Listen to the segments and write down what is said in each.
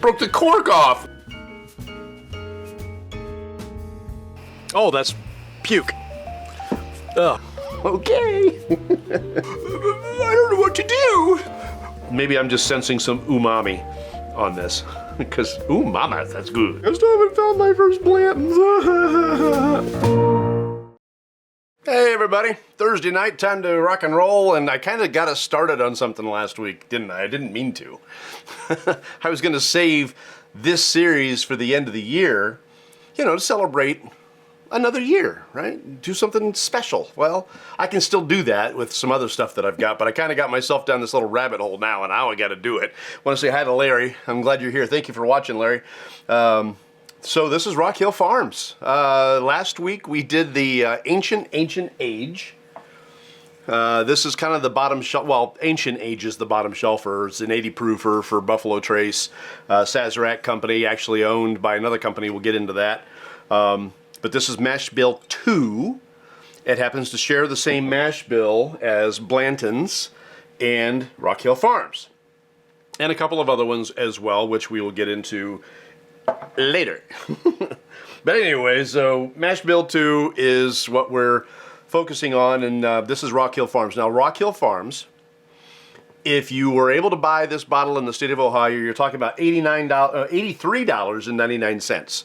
broke the cork off. Oh, that's puke. Ugh. Okay. I don't know what to do. Maybe I'm just sensing some umami on this. Because, ooh, mama, that's good. I still haven't found my first Blantons. Hey, everybody. Thursday night, time to rock and roll, and I kind of got us started on something last week, didn't I? I didn't mean to. I was going to save this series for the end of the year, you know, to celebrate another year, right? Do something special. Well, I can still do that with some other stuff that I've got, but I kind of got myself down this little rabbit hole now, and now I got to do it. I want to say hi to Larry. I'm glad you're here. Thank you for watching, Larry. So this is Rock Hill Farms. Last week we did the Ancient Age. This is kind of the bottom shelf. Well, Ancient Age is the bottom shelfer. It's an 80 proofer for Buffalo Trace. Sazerac company, actually owned by another company. We'll get into that. But this is mash bill 2. It happens to share the same mash bill as Blanton's and Rock Hill Farms. And a couple of other ones as well, which we will get into later. But anyway, so mash bill 2 is what we're focusing on, and this is Rock Hill Farms. Now, Rock Hill Farms, if you were able to buy this bottle in the state of Ohio, you're talking about $83.99.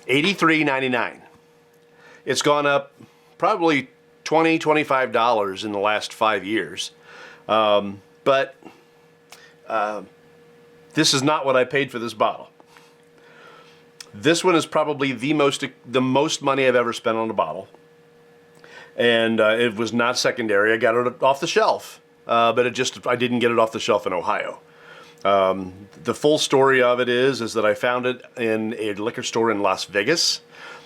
$83.99. It's gone up probably $20, $25 in the last 5 years. But this is not what I paid for this bottle. This one is probably the most money I've ever spent on a bottle. And it was not secondary. I got it off the shelf. But I didn't get it off the shelf in Ohio. The full story of it is that I found it in a liquor store in Las Vegas.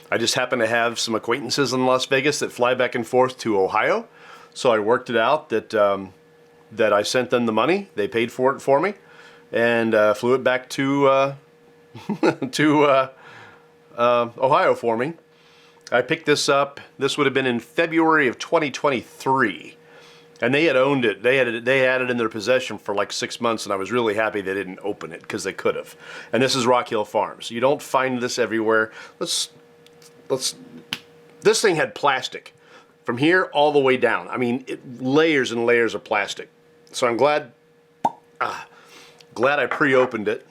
I just happen to have some acquaintances in Las Vegas that fly back and forth to Ohio. So I worked it out that I sent them the money. They paid for it for me and flew it back to Ohio for me. I picked this up. This would have been in February of 2023. And they had owned it. They had it in their possession for like 6 months, and I was really happy they didn't open it because they could have. And this is Rock Hill Farms. You don't find this everywhere. This thing had plastic from here all the way down. I mean, layers and layers of plastic. So I'm glad I pre-opened it.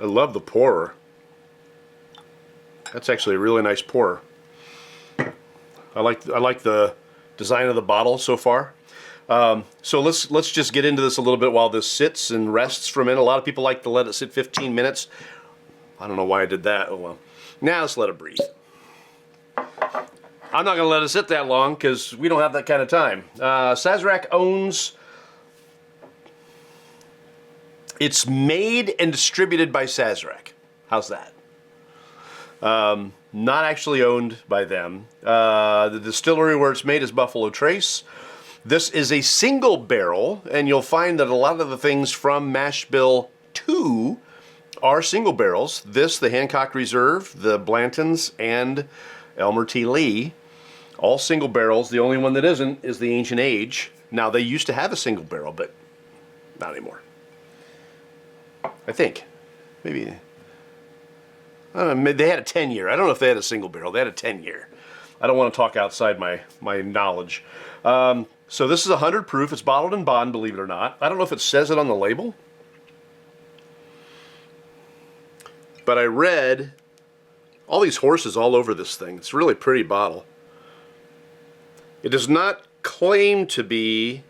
I love the pourer. That's actually a really nice pourer. I like the design of the bottle so far. So let's just get into this a little bit while this sits and rests for a minute. A lot of people like to let it sit 15 minutes. I don't know why I did that. Oh well. Now let's let it breathe. I'm not going to let it sit that long because we don't have that kind of time. Sazerac owns. It's made and distributed by Sazerac. How's that? Not actually owned by them. The distillery where it's made is Buffalo Trace. This is a single barrel, and you'll find that a lot of the things from Mash Bill 2 are single barrels. This, the Hancock Reserve, the Blantons, and Elmer T. Lee, all single barrels. The only one that isn't is the Ancient Age. Now, they used to have a single barrel, but not anymore. I think. Maybe. I don't know, they had a 10-year. I don't know if they had a single barrel. They had a 10-year. I don't want to talk outside my knowledge. So this is 100 proof. It's bottled in bond, believe it or not. I don't know if it says it on the label. But I read all these horses all over this thing. It's a really pretty bottle. It does not claim to be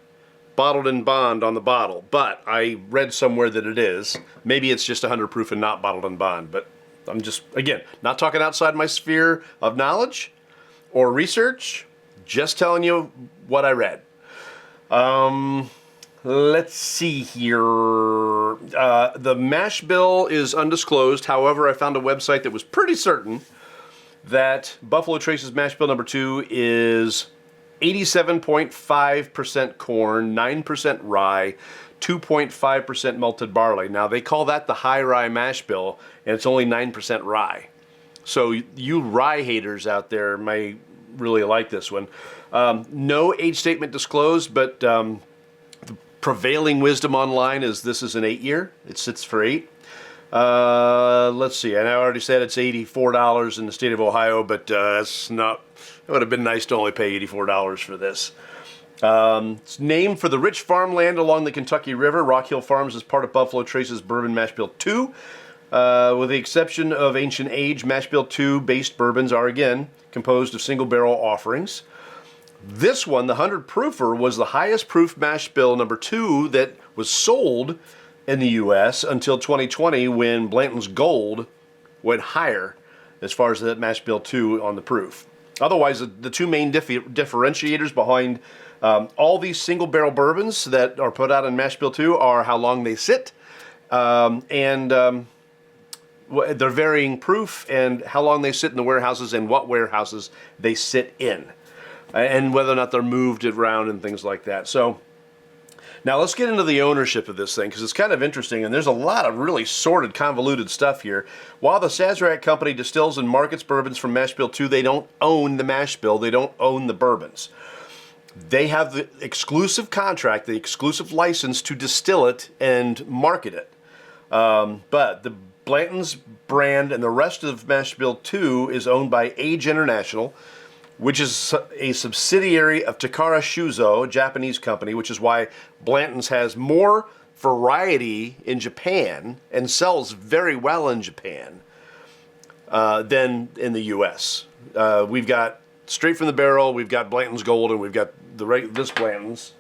bottled in bond on the bottle, but I read somewhere that it is. Maybe it's just 100 proof and not bottled in bond, but I'm just, again, not talking outside my sphere of knowledge or research, just telling you what I read. Let's see here. The mash bill is undisclosed. However, I found a website that was pretty certain that Buffalo Trace's mash bill number 2 is 87.5% corn, 9% rye, 2.5% malted barley. Now, they call that the high rye mash bill, and it's only 9% rye. So you rye haters out there may really like this one. No age statement disclosed, but the prevailing wisdom online is this is an 8-year. It sits for 8. Let's see. And I already said it's $84 in the state of Ohio, but that's not. It would have been nice to only pay $84 for this. It's named for the rich farmland along the Kentucky River. Rock Hill Farms is part of Buffalo Trace's Bourbon Mash Bill 2. With the exception of Ancient Age, Mash Bill 2 based bourbons are again composed of single barrel offerings. This one, the 100 proofer, was the highest proof mash bill number 2 that was sold in the U.S. until 2020 when Blanton's Gold went higher as far as that mash bill 2 on the proof. Otherwise, the two main differentiators behind all these single barrel bourbons that are put out in mash bill 2 are how long they sit and their varying proof and how long they sit in the warehouses and what warehouses they sit in. And whether or not they're moved around and things like that. So now let's get into the ownership of this thing because it's kind of interesting and there's a lot of really sordid, convoluted stuff here. While the Sazerac Company distills and markets bourbons from Mash Bill 2, they don't own the mash bill. They don't own the bourbons. They have the exclusive contract, the exclusive license to distill it and market it. But the Blanton's brand and the rest of Mash Bill 2 is owned by Age International, which is a subsidiary of Takara Shuzo, a Japanese company, which is why Blanton's has more variety in Japan and sells very well in Japan than in the U.S. We've got straight from the barrel, we've got Blanton's Gold, and we've got this Blanton's.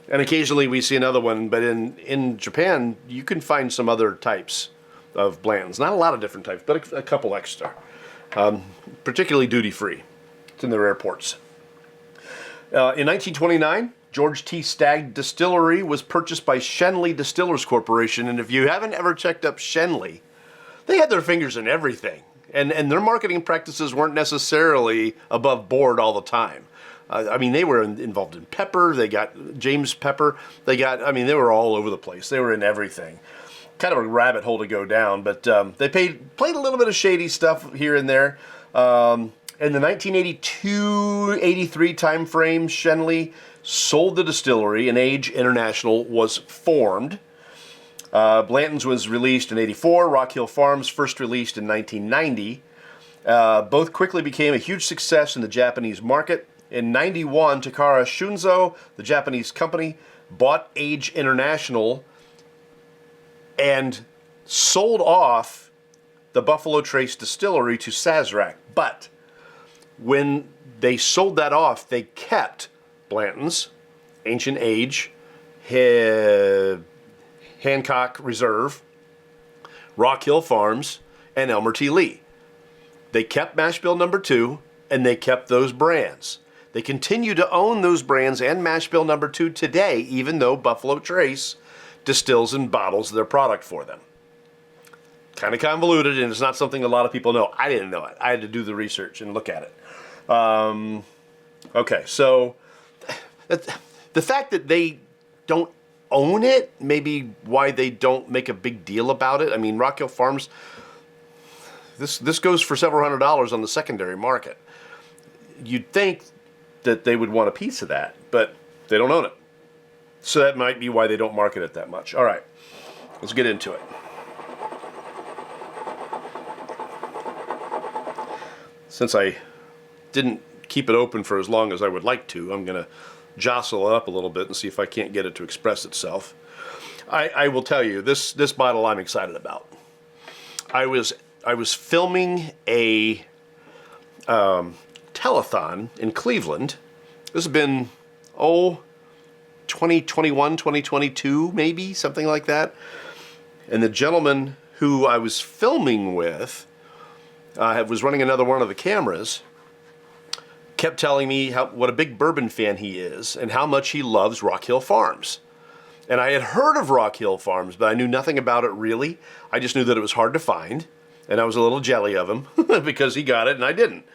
And occasionally we see another one, but in Japan, you can find some other types of Blanton's. Not a lot of different types, but a couple extra, particularly duty-free. It's in their airports. In 1929, George T. Stagg Distillery was purchased by Schenley Distillers Corporation, and if you haven't ever checked up Schenley, they had their fingers in everything, and their marketing practices weren't necessarily above board all the time. I mean, they were involved in pepper. They got James Pepper. They were all over the place. They were in everything. Kind of a rabbit hole to go down, but they played a little bit of shady stuff here and there. In the 1982-83 timeframe, Schenley sold the distillery and Age International was formed. Blanton's was released in 84. Rock Hill Farms first released in 1990. Both quickly became a huge success in the Japanese market. In 91, Takara Shunzo, the Japanese company, bought Age International and sold off the Buffalo Trace distillery to Sazerac. But when they sold that off, they kept Blanton's, Ancient Age, Hancock Reserve, Rock Hill Farms, and Elmer T. Lee. They kept Mash Bill number 2, and they kept those brands. They continue to own those brands and Mash Bill number 2 today, even though Buffalo Trace distills and bottles their product for them. Kind of convoluted, and it's not something a lot of people know. I didn't know it. I had to do the research and look at it. Okay, so the fact that they don't own it, maybe why they don't make a big deal about it. I mean, Rock Hill Farms, this goes for several $100s on the secondary market. You'd think that they would want a piece of that, but they don't own it. So that might be why they don't market it that much. All right, let's get into it. Since I didn't keep it open for as long as I would like to, I'm going to jostle it up a little bit and see if I can't get it to express itself. I will tell you, this bottle I'm excited about. I was filming a telethon in Cleveland. This has been, 2021, 2022, maybe, something like that. And the gentleman who I was filming with was running another one of the cameras, kept telling me what a big bourbon fan he is and how much he loves Rock Hill Farms. And I had heard of Rock Hill Farms, but I knew nothing about it really. I just knew that it was hard to find, and I was a little jelly of him because he got it and I didn't.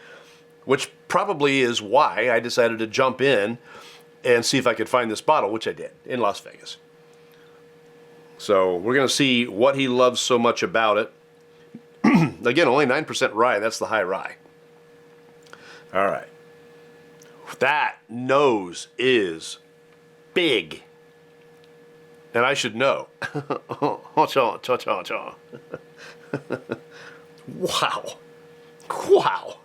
Which probably is why I decided to jump in and see if I could find this bottle, which I did, in Las Vegas. So we're going to see what he loves so much about it. Again, only 9% rye. That's the high rye. All right. That nose is big. And I should know. Wow. Wow.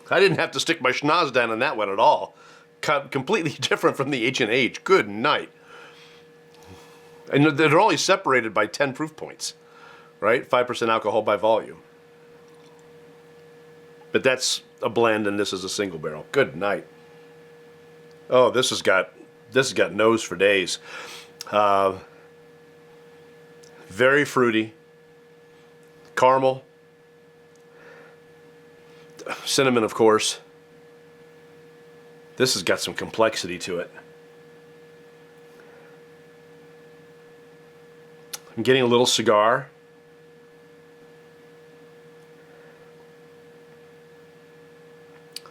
I didn't have to stick my schnoz down in that one at all. Completely different from the H&H. Good night. And they're only separated by 10 proof points, right? 5% alcohol by volume. But that's a blend and this is a single barrel. Good night. Oh, this has got nose for days. Very fruity. Caramel. Cinnamon, of course. This has got some complexity to it. I'm getting a little cigar.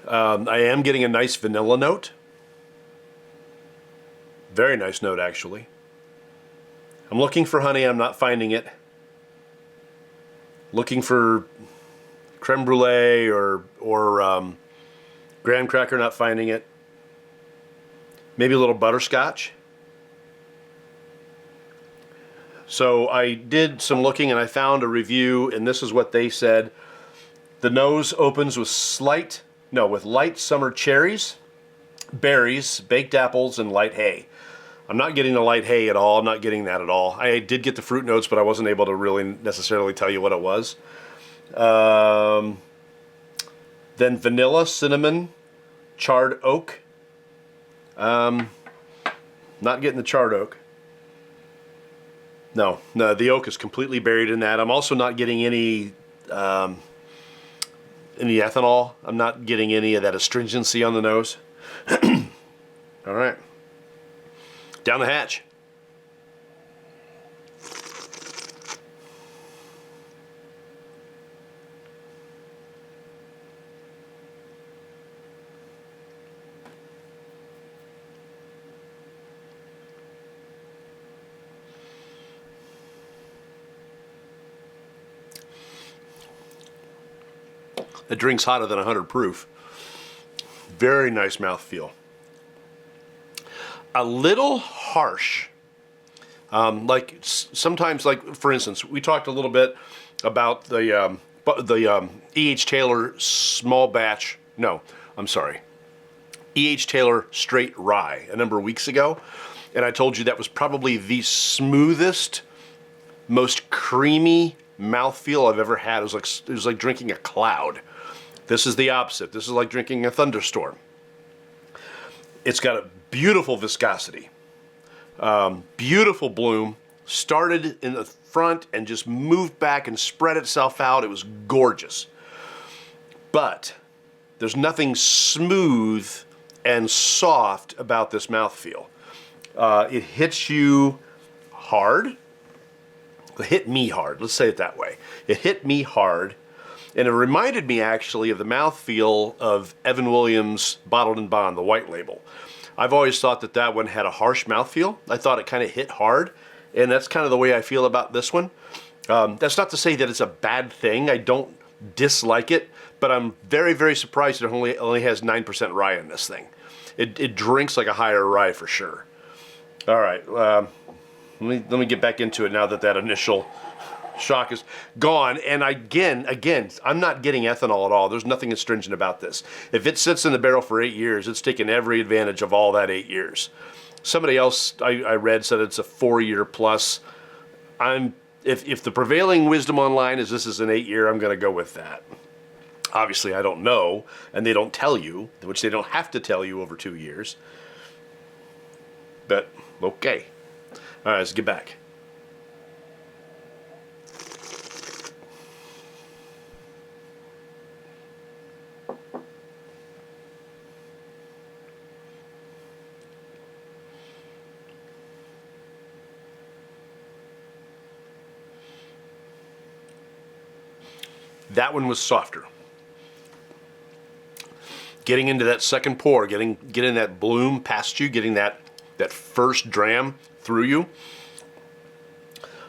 I am getting a nice vanilla note. Very nice note, actually. I'm looking for honey. I'm not finding it. Looking for creme brulee or graham cracker, not finding it. Maybe a little butterscotch. So I did some looking and I found a review, and this is what they said. The nose opens with light summer cherries, berries, baked apples, and light hay. I'm not getting the light hay at all. I'm not getting that at all. I did get the fruit notes, but I wasn't able to really necessarily tell you what it was. Then vanilla, cinnamon, charred oak. Not getting the charred oak. No, the oak is completely buried in that. I'm also not getting any ethanol. I'm not getting any of that astringency on the nose. All right. Down the hatch. The drink's hotter than 100 proof. Very nice mouthfeel. A little harsh. Like sometimes, like for instance, we talked a little bit about the E.H. Taylor small batch. No, I'm sorry. E.H. Taylor straight rye a number of weeks ago, and I told you that was probably the smoothest, most creamy mouthfeel I've ever had. It was like drinking a cloud. This is the opposite. This is like drinking a thunderstorm. It's got a beautiful viscosity, beautiful bloom, started in the front and just moved back and spread itself out. It was gorgeous. But there's nothing smooth and soft about this mouthfeel. It hits you hard. It hit me hard, let's say it that way. It hit me hard, and it reminded me actually of the mouthfeel of Evan Williams' Bottled and Bond, the white label. I've always thought that one had a harsh mouthfeel. I thought it kind of hit hard, and that's kind of the way I feel about this one. That's not to say that it's a bad thing. I don't dislike it, but I'm very, very surprised it only has 9% rye in this thing. It drinks like a higher rye for sure. All right, let me get back into it now that initial shock is gone. And again, I'm not getting ethanol at all. There's nothing astringent about this. If it sits in the barrel for 8 years, it's taken every advantage of all that 8 years. Somebody else I read said it's a 4-year plus. If the prevailing wisdom online is this is an 8-year, I'm going to go with that. Obviously, I don't know, and they don't tell you, which they don't have to tell you over 2 years. But, okay. All right, let's get back. That one was softer. Getting into that second pour, getting that bloom past you, getting that first dram through you.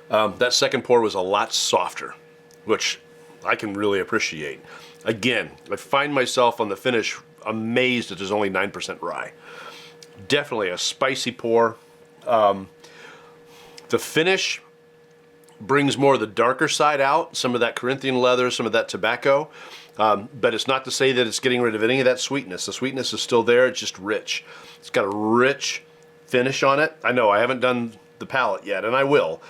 That second pour was a lot softer, which I can really appreciate. Again, I find myself on the finish amazed that there's only 9% rye. Definitely a spicy pour. The finish brings more of the darker side out, some of that Corinthian leather, some of that tobacco. But it's not to say that it's getting rid of any of that sweetness. The sweetness is still there, it's just rich. It's got a rich finish on it. I know I haven't done the palate yet, and I will.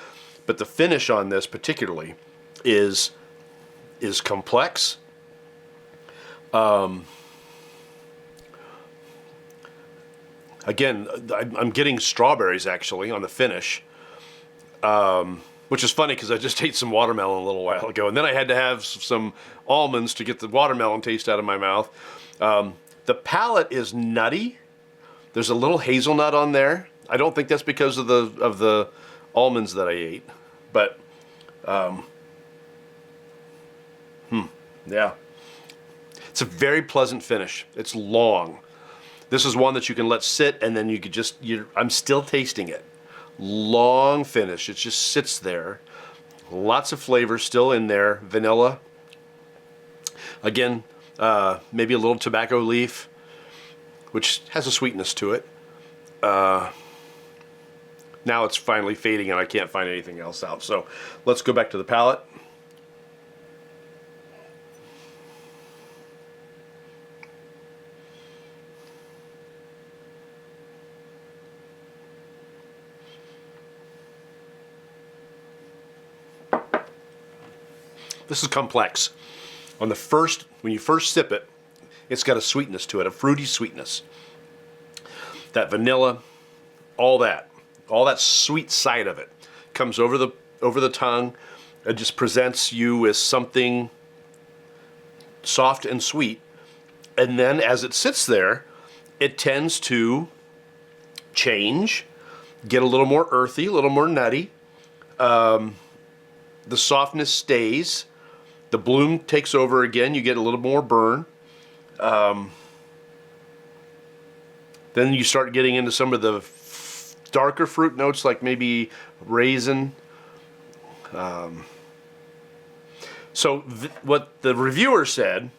But the finish on this particularly is complex. Again, I'm getting strawberries actually on the finish. Which is funny because I just ate some watermelon a little while ago, and then I had to have some almonds to get the watermelon taste out of my mouth. The palate is nutty. There's a little hazelnut on there. I don't think that's because of the almonds that I ate, but yeah, it's a very pleasant finish. It's long. This is one that you can let sit, and then you could just. I'm still tasting it. Long finish. It just sits there. Lots of flavor still in there. Vanilla. Again, maybe a little tobacco leaf, which has a sweetness to it. Now it's finally fading and I can't find anything else out. So let's go back to the palate. This is complex. When you first sip it, it's got a sweetness to it, a fruity sweetness. That vanilla, all that sweet side of it comes over the tongue. It just presents you as something soft and sweet. And then as it sits there, it tends to change, get a little more earthy, a little more nutty. The softness stays. The bloom takes over again. You get a little more burn. Then you start getting into some of the darker fruit notes, like maybe raisin. What the reviewer said,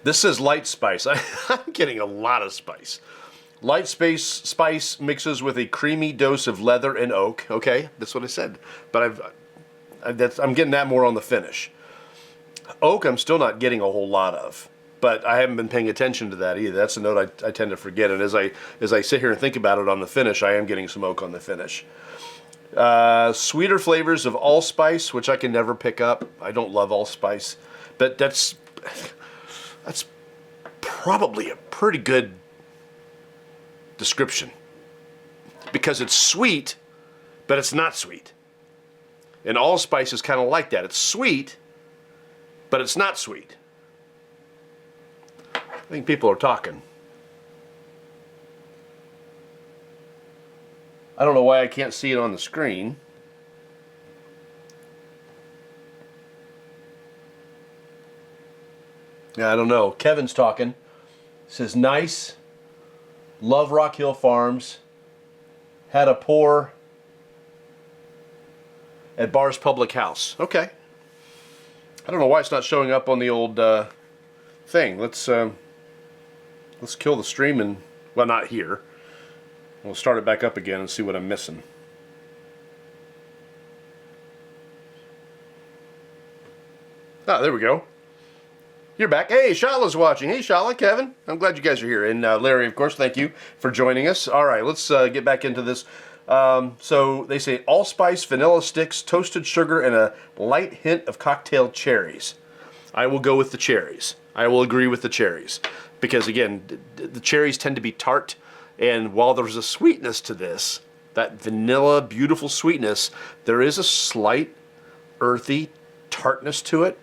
this says light spice. I'm getting a lot of spice. Light spice mixes with a creamy dose of leather and oak. Okay, that's what I said. But I'm getting that more on the finish. Oak, I'm still not getting a whole lot of, but I haven't been paying attention to that either. That's a note I tend to forget. And as I sit here and think about it on the finish, I am getting some oak on the finish. Sweeter flavors of allspice, which I can never pick up. I don't love allspice, but that's probably a pretty good description because it's sweet, but it's not sweet. And allspice is kind of like that. It's sweet, but it's not sweet. I think people are talking. I don't know why I can't see it on the screen. Yeah, I don't know. Kevin's talking. Says, nice. Love Rock Hill Farms. Had a pour at Bar's Public House. Okay. I don't know why it's not showing up on the old thing. Let's kill the stream and, well, not here. We'll start it back up again and see what I'm missing. Ah, there we go. You're back. Hey, Shala's watching. Hey, Shala, Kevin. I'm glad you guys are here. And Larry, of course, thank you for joining us. All right, let's get back into this. So they say allspice, vanilla sticks, toasted sugar, and a light hint of cocktail cherries. I will go with the cherries. I will agree with the cherries. Because, again, the cherries tend to be tart. And while there's a sweetness to this, that vanilla, beautiful sweetness, there is a slight earthy tartness to it.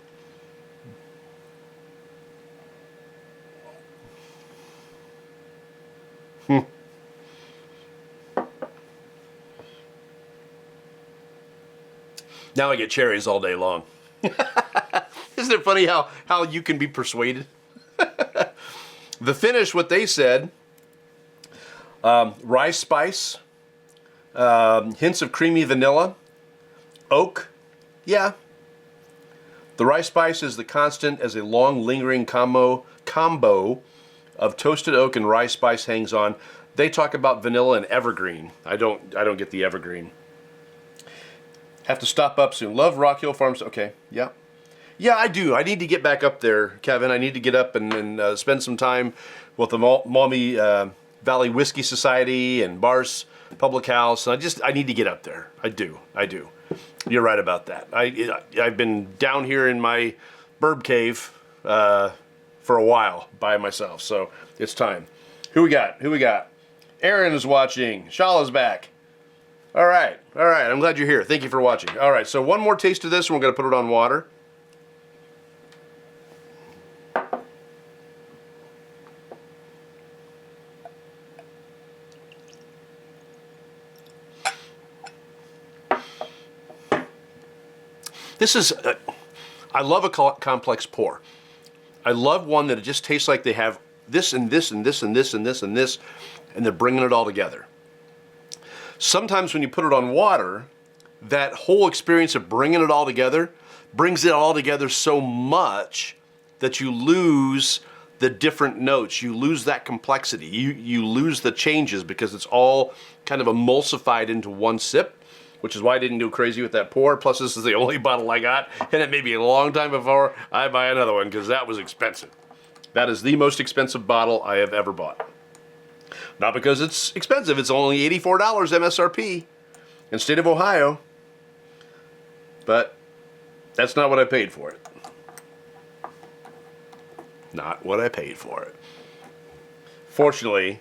Now I get cherries all day long. Isn't it funny how you can be persuaded? The finish, what they said, rye spice, hints of creamy vanilla, oak, yeah. The rye spice is the constant as a long lingering combo of toasted oak and rye spice hangs on. They talk about vanilla and evergreen. I don't get the evergreen. Have to stop up soon. Love Rock Hill Farms. Okay, yeah. Yeah, I do. I need to get back up there, Kevin. I need to get up and spend some time with the Maumee Valley Whiskey Society and Bars Public House. I need to get up there. I do. You're right about that. I've been down here in my Burb cave for a while by myself, so it's time. Who we got? Aaron is watching. Shala's back. All right. I'm glad you're here. Thank you for watching. All right, so one more taste of this, and we're going to put it on water. This is, I love a complex pour. I love one that it just tastes like they have this and this and this and this and this and this, and they're bringing it all together. Sometimes when you put it on water, that whole experience of bringing it all together brings it all together so much that you lose the different notes. You lose that complexity. You lose the changes because it's all kind of emulsified into one sip, which is why I didn't go crazy with that pour. Plus, this is the only bottle I got, and it may be a long time before I buy another one because that was expensive. That is the most expensive bottle I have ever bought. Not because it's expensive, it's only $84 MSRP in state of Ohio. But that's not what I paid for it. Not what I paid for it. Fortunately,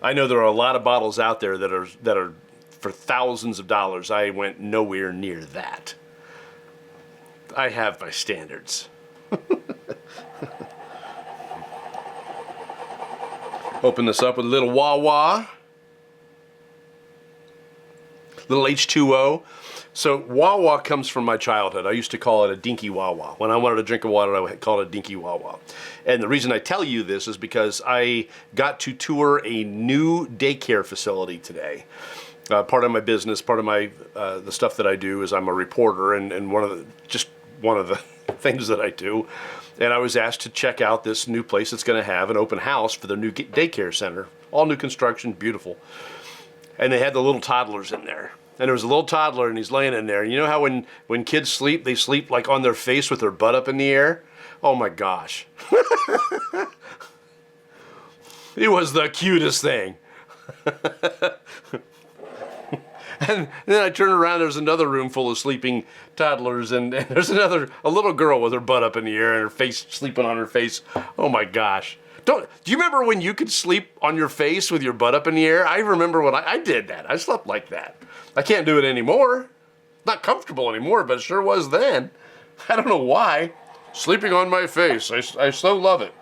I know there are a lot of bottles out there that are for thousands of dollars. I went nowhere near that. I have my standards. Open this up with a little wah-wah. Little H2O. So wah-wah comes from my childhood. I used to call it a dinky wah-wah. When I wanted a drink of water, I would call it a dinky wah-wah. And the reason I tell you this is because I got to tour a new daycare facility today. Part of my business, part of my the stuff that I do is I'm a reporter, and one of the things that I do. And I was asked to check out this new place that's going to have an open house for their new daycare center. All new construction, beautiful. And they had the little toddlers in there. And there was a little toddler, and he's laying in there. And you know how when kids sleep, they sleep like on their face with their butt up in the air? Oh my gosh. It was the cutest thing. And then I turn around, there's another room full of sleeping toddlers, and there's a little girl with her butt up in the air and her face sleeping on her face. Oh my gosh. Do you remember when you could sleep on your face with your butt up in the air? I remember when I did that. I slept like that. I can't do it anymore. Not comfortable anymore, but it sure was then. I don't know why. Sleeping on my face. I so love it.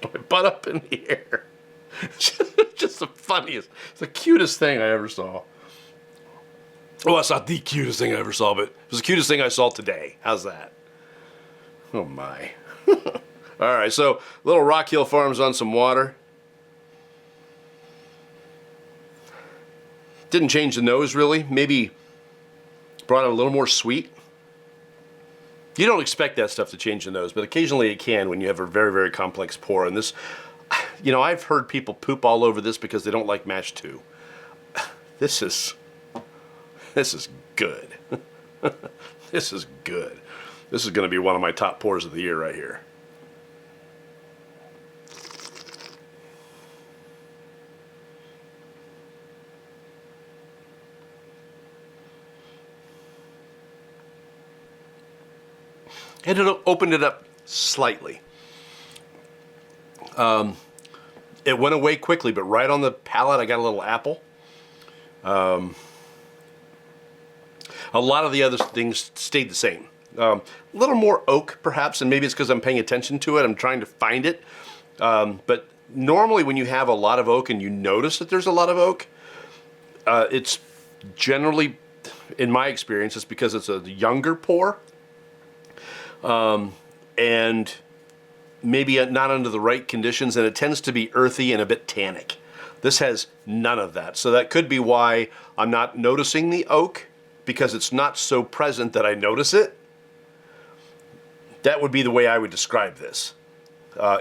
My butt up in the air. Just the funniest, it's the cutest thing I ever saw. Well, it's not the cutest thing I ever saw, but it was the cutest thing I saw today. How's that? Oh my. All right, so little Rock Hill Farms on some water. Didn't change the nose really. Maybe brought it a little more sweet. You don't expect that stuff to change the nose, but occasionally it can when you have a very, very complex pour. And this, you know, I've heard people poop all over this because they don't like mash too. This is good. This is good. This is going to be one of my top pours of the year right here. And it opened it up slightly. It went away quickly, but right on the palate, I got a little apple. A lot of the other things stayed the same. A little more oak, perhaps, and maybe it's because I'm paying attention to it. I'm trying to find it. But normally when you have a lot of oak and you notice that there's a lot of oak, it's generally, in my experience, it's because it's a younger pour. And maybe not under the right conditions, and it tends to be earthy and a bit tannic. This has none of that. So that could be why I'm not noticing the oak, because it's not so present that I notice it. That would be the way I would describe this.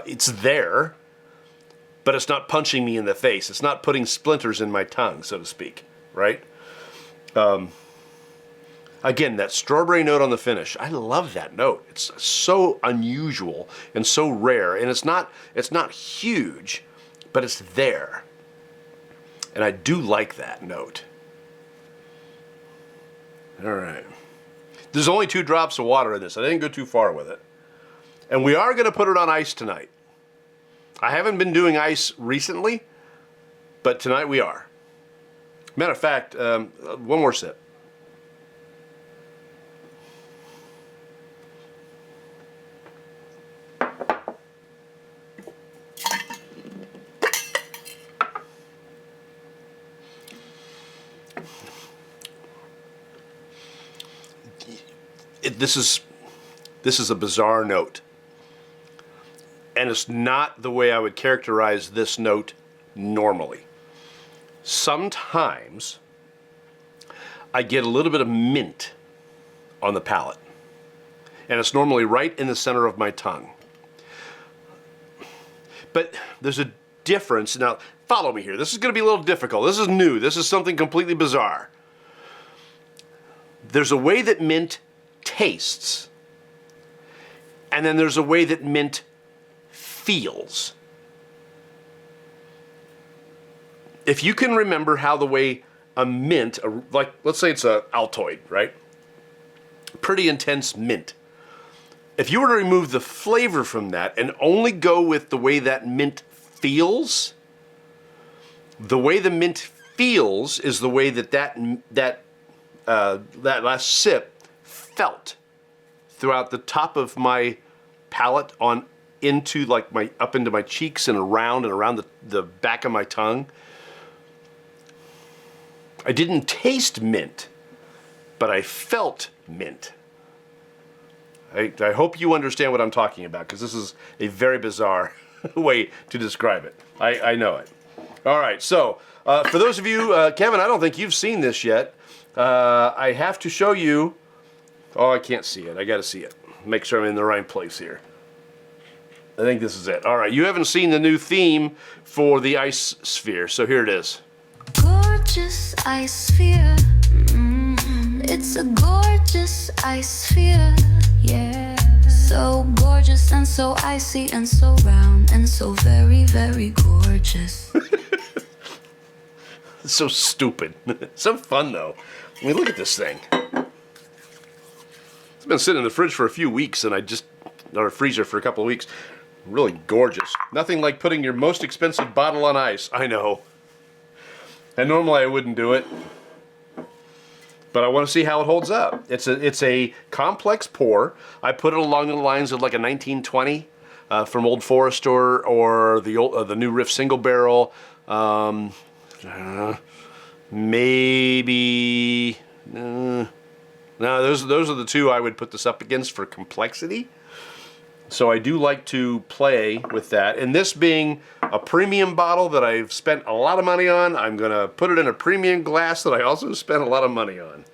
It's there, but it's not punching me in the face. It's not putting splinters in my tongue, so to speak, right? Again, that strawberry note on the finish. I love that note. It's so unusual and so rare, and it's not huge, but it's there. And I do like that note. All right. There's only 2 drops of water in this. I didn't go too far with it. And we are going to put it on ice tonight. I haven't been doing ice recently, but tonight we are. Matter of fact, one more sip. This is a bizarre note. And it's not the way I would characterize this note normally. Sometimes I get a little bit of mint on the palate. And it's normally right in the center of my tongue. But there's a difference. Now, follow me here. This is going to be a little difficult. This is new. This is something completely bizarre. There's a way that mint tastes. And then there's a way that mint feels. If you can remember how the way a mint, like let's say it's a Altoid, right? Pretty intense mint. If you were to remove the flavor from that and only go with the way that mint feels, the way the mint feels is the way that last sip felt throughout the top of my palate on into like up into my cheeks and around the back of my tongue. I didn't taste mint, but I felt mint. I hope you understand what I'm talking about, because this is a very bizarre way to describe it. I know it. All right, so for those of you, Kevin, I don't think you've seen this yet. I have to show you. Oh, I can't see it. I got to see it. Make sure I'm in the right place here. I think this is it. All right, you haven't seen the new theme for the ice sphere, so here it is. Gorgeous ice sphere. It's a gorgeous ice sphere. Yeah. So gorgeous and so icy and so round and so very, very gorgeous. It's so stupid. So fun, though. I mean, look at this thing. It's been sitting in the fridge for a few weeks, or freezer for a couple of weeks. Really gorgeous. Nothing like putting your most expensive bottle on ice. I know. And normally I wouldn't do it, but I want to see how it holds up. It's a complex pour. I put it along the lines of like a 1920 from Old Forester or the new Riff single barrel. Maybe. No, those are the two I would put this up against for complexity. So I do like to play with that. And this being a premium bottle that I've spent a lot of money on, I'm going to put it in a premium glass that I also spent a lot of money on.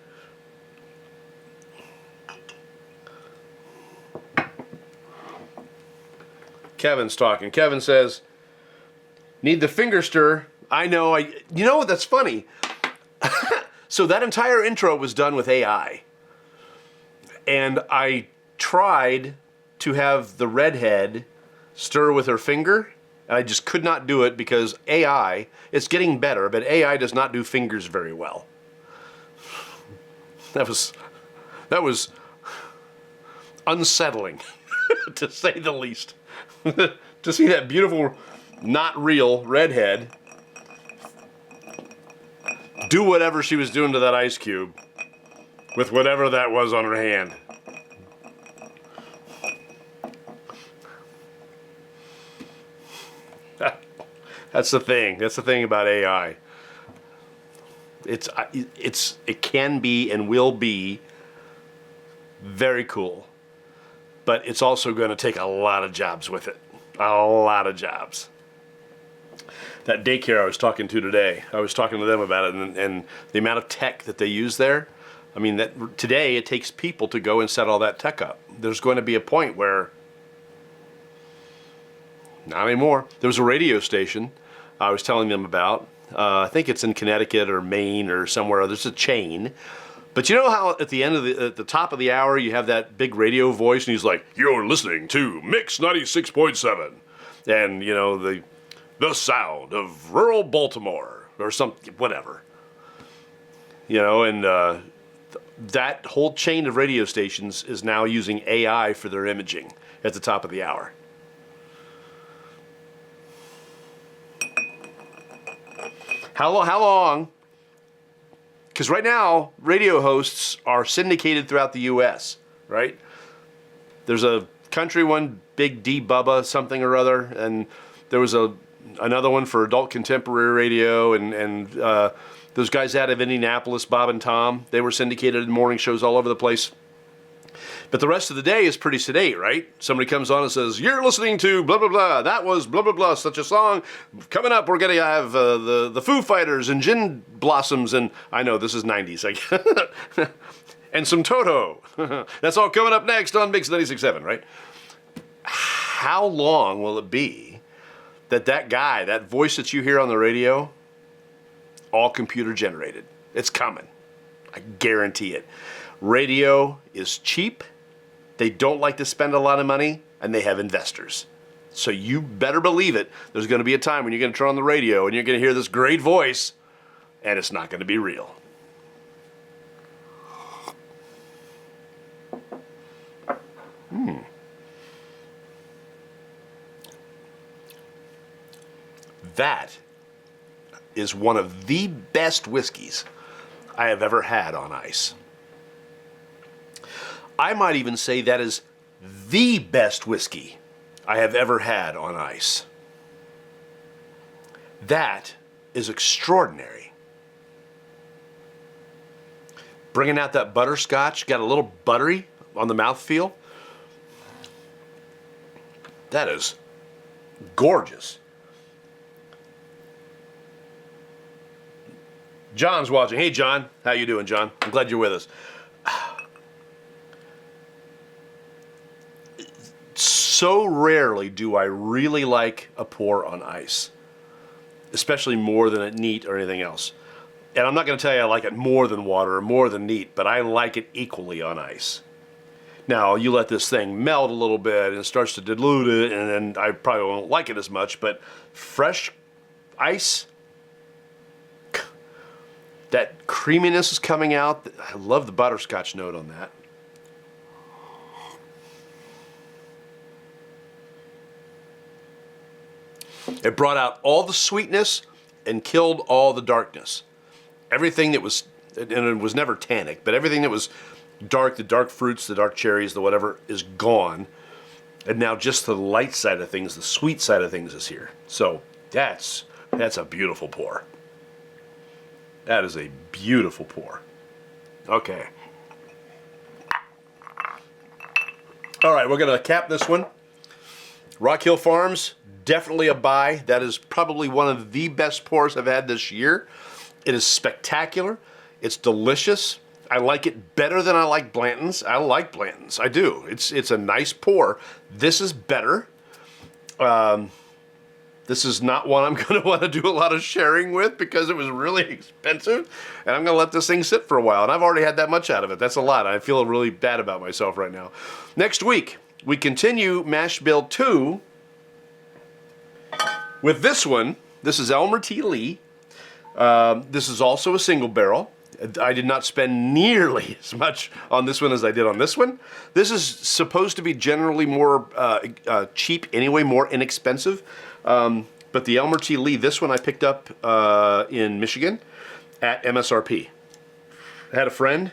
Kevin's talking. Kevin says, need the finger stir. I know. You know what? That's funny. So that entire intro was done with AI. And I tried to have the redhead stir with her finger, and I just could not do it because AI, it's getting better, but AI does not do fingers very well. That was unsettling, to say the least. To see that beautiful, not real redhead do whatever she was doing to that ice cube with whatever that was on her hand. That's the thing. That's the thing about AI. It can be and will be very cool, but it's also going to take a lot of jobs with it. A lot of jobs. That daycare I was talking to today, I was talking to them about it, and the amount of tech that they use there. I mean, that today it takes people to go and set all that tech up. There's going to be a point where Not anymore. There was a radio station I was telling them about. I think it's in Connecticut or Maine or somewhere. There's a chain. But you know how at the end of at the top of the hour, you have that big radio voice, and he's like, "You're listening to Mix 96.7, and you know the sound of rural Baltimore or something, whatever." You know, and that whole chain of radio stations is now using AI for their imaging at the top of the hour. How long? Because right now, radio hosts are syndicated throughout the U.S., right? There's a country one, Big D Bubba, something or other, and there was another one for adult contemporary radio, and those guys out of Indianapolis, Bob and Tom, they were syndicated in morning shows all over the place. But the rest of the day is pretty sedate, right? Somebody comes on and says, "You're listening to blah, blah, blah. That was blah, blah, blah, such a song. Coming up, we're going to have the Foo Fighters and Gin Blossoms." And I know this is 90s. And some Toto. That's all coming up next on Mix 96.7, right? How long will it be that guy, that voice that you hear on the radio, all computer generated? It's coming. I guarantee it. Radio is cheap. They don't like to spend a lot of money, and they have investors. So you better believe it. There's going to be a time when you're going to turn on the radio and you're going to hear this great voice, and it's not going to be real. That is one of the best whiskeys I have ever had on ice. I might even say that is the best whiskey I have ever had on ice. That is extraordinary. Bringing out that butterscotch, got a little buttery on the mouthfeel. That is gorgeous. John's watching. Hey, John. How you doing, John? I'm glad you're with us. So rarely do I really like a pour on ice, especially more than a neat or anything else. And I'm not going to tell you I like it more than water or more than neat, but I like it equally on ice. Now, you let this thing melt a little bit and it starts to dilute it, and then I probably won't like it as much, but fresh ice, that creaminess is coming out. I love the butterscotch note on that. It brought out all the sweetness and killed all the darkness. Everything that was, and it was never tannic, but everything that was dark, the dark fruits, the dark cherries, the whatever, is gone. And now just the light side of things, the sweet side of things is here. So that's a beautiful pour. That is a beautiful pour. Okay. All right, we're going to cap this one. Rock Hill Farms, definitely a buy. That is probably one of the best pours I've had this year. It is spectacular. It's delicious. I like it better than I like Blanton's. I like Blanton's. I do. It's a nice pour. This is better. This is not one I'm going to want to do a lot of sharing with because it was really expensive. And I'm going to let this thing sit for a while. And I've already had that much out of it. That's a lot. I feel really bad about myself right now. Next week, we continue Mash Bill 2 with this one. This is Elmer T. Lee. This is also a single barrel. I did not spend nearly as much on this one as I did on this one. This is supposed to be generally more cheap anyway, more inexpensive. But the Elmer T. Lee, this one I picked up in Michigan at MSRP. I had a friend.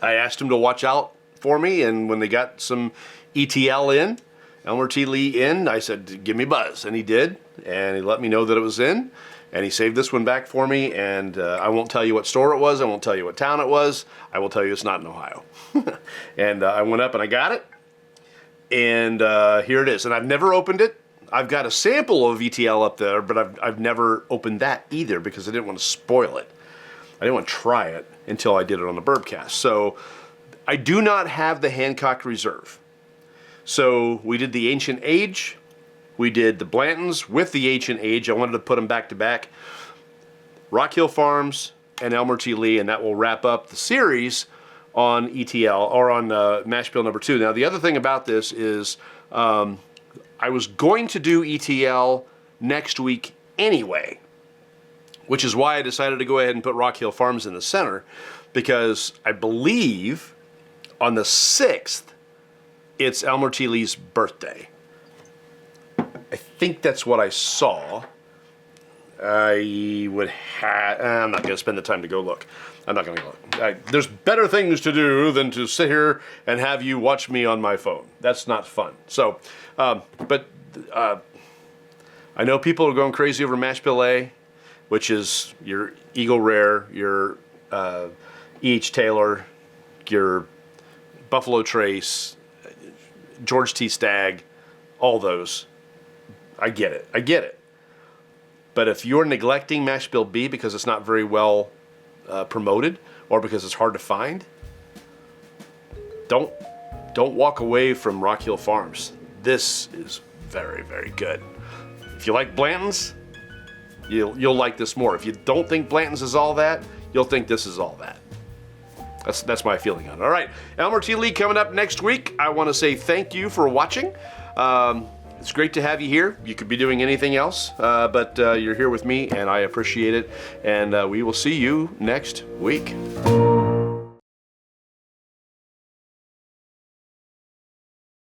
I asked him to watch out for me, and when they got some ETL in, Elmer T. Lee in, I said, give me a buzz. And he did, and he let me know that it was in. And he saved this one back for me, and I won't tell you what store it was. I won't tell you what town it was. I will tell you it's not in Ohio. And I went up and I got it, and here it is. And I've never opened it. I've got a sample of ETL up there, but I've never opened that either because I didn't want to spoil it. I didn't want to try it until I did it on the Bourbcast. So I do not have the Hancock Reserve. So we did the Ancient Age, we did the Blantons with the Ancient Age. I wanted to put them back to back. Rock Hill Farms and Elmer T. Lee, and that will wrap up the series on ETL, or on Mash Bill number 2. Now, the other thing about this is I was going to do ETL next week anyway, which is why I decided to go ahead and put Rock Hill Farms in the center, because I believe on the 6th, it's Elmer T. Lee's birthday. I think that's what I saw. I'm not going to spend the time to go look. I'm not going to go look. There's better things to do than to sit here and have you watch me on my phone. That's not fun. So, I know people are going crazy over Mash Bill A, which is your Eagle Rare, your E.H. Taylor, your Buffalo Trace, George T. Stagg, all those. I get it. But if you're neglecting Mash Bill B because it's not very well promoted, or because it's hard to find, don't walk away from Rock Hill Farms. This is very, very good. If you like Blanton's, you'll like this more. If you don't think Blanton's is all that, you'll think this is all that. That's my feeling on it. All right, Elmer T. Lee coming up next week. I want to say thank you for watching. It's great to have you here. You could be doing anything else, but you're here with me, and I appreciate it. And we will see you next week.